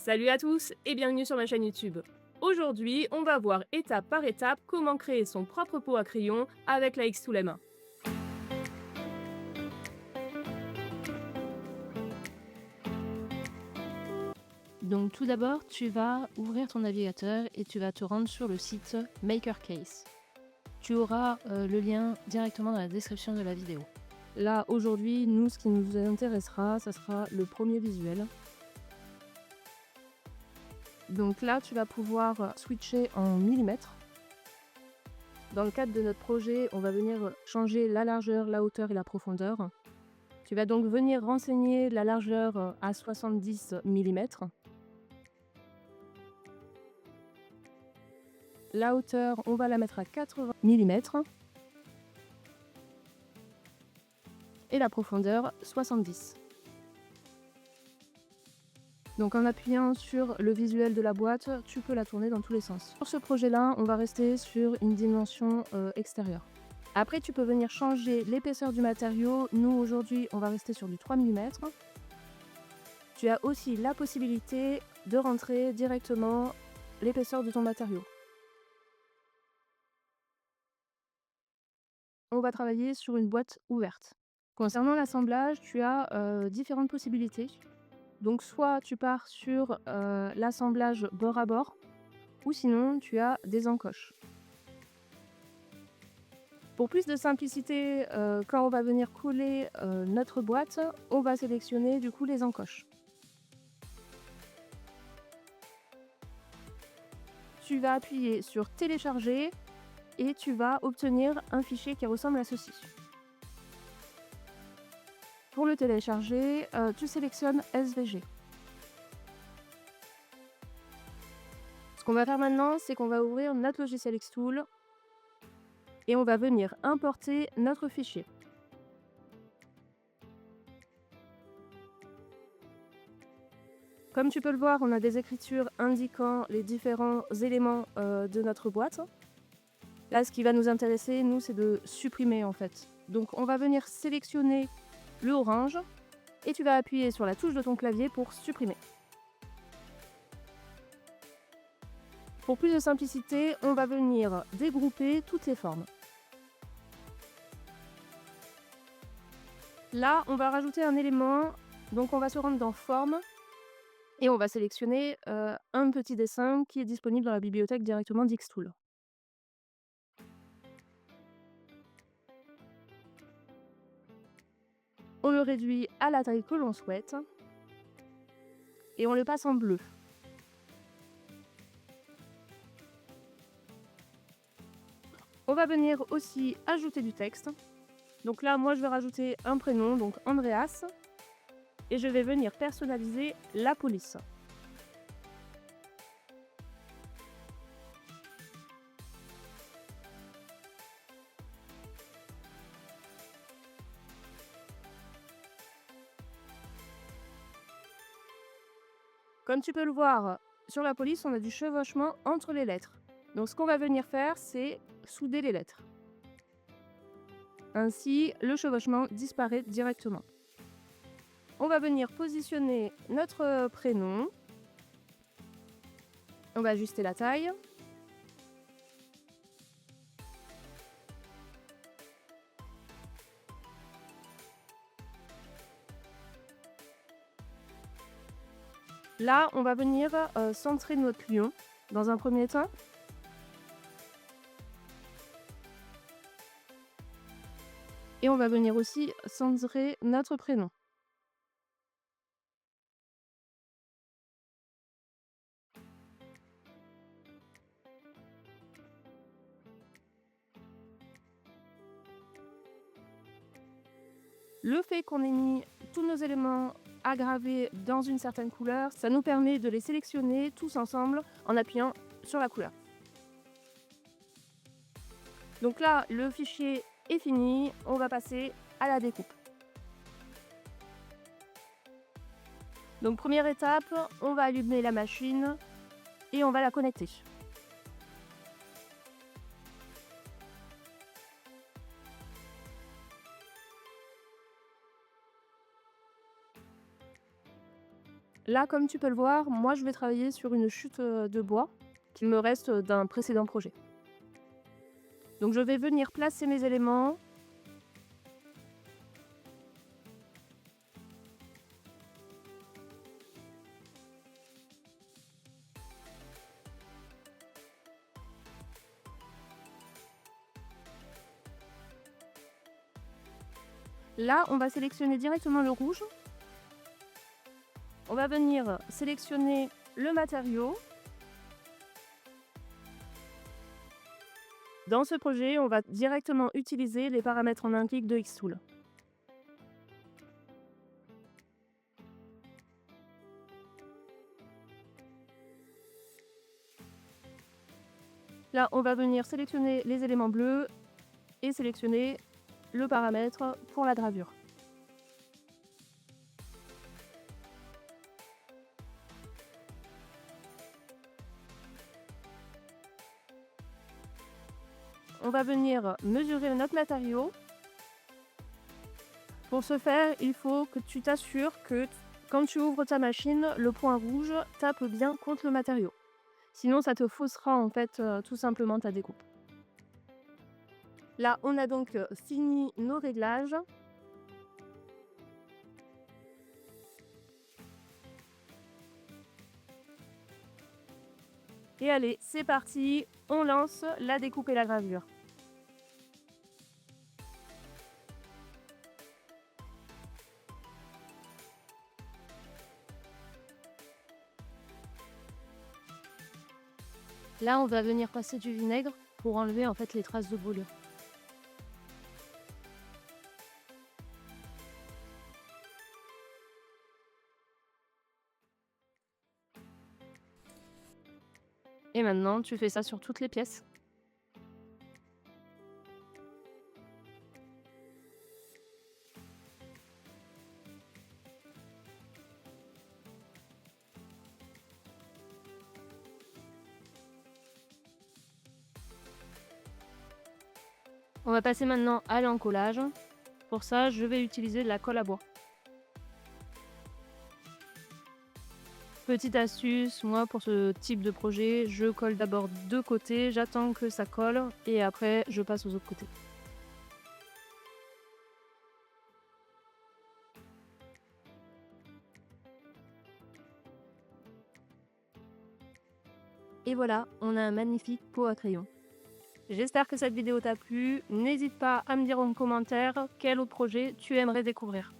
Salut à tous et bienvenue sur ma chaîne YouTube. Aujourd'hui, on va voir étape par étape comment créer son propre pot à crayon avec la X-Tool M1. Donc tout d'abord, tu vas ouvrir ton navigateur et tu vas te rendre sur le site MakerCase. Tu auras le lien directement dans la description de la vidéo. Là, aujourd'hui, nous, ce qui nous intéressera, ça sera le premier visuel. Donc là, tu vas pouvoir switcher en millimètres. Dans le cadre de notre projet, on va venir changer la largeur, la hauteur et la profondeur. Tu vas donc venir renseigner la largeur à 70 mm. La hauteur, on va la mettre à 80 mm. Et la profondeur, 70. Donc en appuyant sur le visuel de la boîte, tu peux la tourner dans tous les sens. Pour ce projet-là, on va rester sur une dimension extérieure. Après, tu peux venir changer l'épaisseur du matériau. Nous, aujourd'hui, on va rester sur du 3 mm. Tu as aussi la possibilité de rentrer directement l'épaisseur de ton matériau. On va travailler sur une boîte ouverte. Concernant l'assemblage, tu as différentes possibilités. Donc soit tu pars sur l'assemblage bord à bord, ou sinon tu as des encoches. Pour plus de simplicité, quand on va venir coller notre boîte, on va sélectionner du coup les encoches. Tu vas appuyer sur télécharger et tu vas obtenir un fichier qui ressemble à ceci. Pour le télécharger, tu sélectionnes SVG. Ce qu'on va faire maintenant, c'est qu'on va ouvrir notre logiciel X-Tool et on va venir importer notre fichier. Comme tu peux le voir, on a des écritures indiquant les différents éléments de notre boîte. Là, ce qui va nous intéresser, nous, c'est de supprimer en fait. Donc on va venir sélectionner le orange et tu vas appuyer sur la touche de ton clavier pour supprimer. Pour plus de simplicité, on va venir dégrouper toutes les formes. Là, on va rajouter un élément, donc on va se rendre dans Forme et on va sélectionner un petit dessin qui est disponible dans la bibliothèque directement d'X-Tool. On le réduit à la taille que l'on souhaite et on le passe en bleu. On va venir aussi ajouter du texte. Donc là, moi, je vais rajouter un prénom, donc Andreas, et je vais venir personnaliser la police. Comme tu peux le voir, sur la police, on a du chevauchement entre les lettres. Donc ce qu'on va venir faire, c'est souder les lettres. Ainsi, le chevauchement disparaît directement. On va venir positionner notre prénom. On va ajuster la taille. Là, on va venir centrer notre lion dans un premier temps. Et on va venir aussi centrer notre prénom. Le fait qu'on ait mis tous nos éléments à graver dans une certaine couleur, ça nous permet de les sélectionner tous ensemble en appuyant sur la couleur. Donc là, le fichier est fini, on va passer à la découpe. Donc première étape, on va allumer la machine et on va la connecter. Là, comme tu peux le voir, moi je vais travailler sur une chute de bois qui me reste d'un précédent projet. Donc je vais venir placer mes éléments. Là, on va sélectionner directement le rouge. On va venir sélectionner le matériau. Dans ce projet, on va directement utiliser les paramètres en un clic de Xtool. Là, on va venir sélectionner les éléments bleus et sélectionner le paramètre pour la gravure. On va venir mesurer notre matériau. Pour ce faire, il faut que tu t'assures que quand tu ouvres ta machine, le point rouge tape bien contre le matériau. Sinon, ça te faussera en fait tout simplement ta découpe. Là, on a donc fini nos réglages. Et allez, c'est parti, on lance la découpe et la gravure. Là, on va venir passer du vinaigre pour enlever en fait les traces de brûlure. Et maintenant, tu fais ça sur toutes les pièces. On va passer maintenant à l'encollage. Pour ça, je vais utiliser de la colle à bois. Petite astuce, moi pour ce type de projet, je colle d'abord deux côtés, j'attends que ça colle et après je passe aux autres côtés. Et voilà, on a un magnifique pot à crayon. J'espère que cette vidéo t'a plu. N'hésite pas à me dire en commentaire quel autre projet tu aimerais découvrir.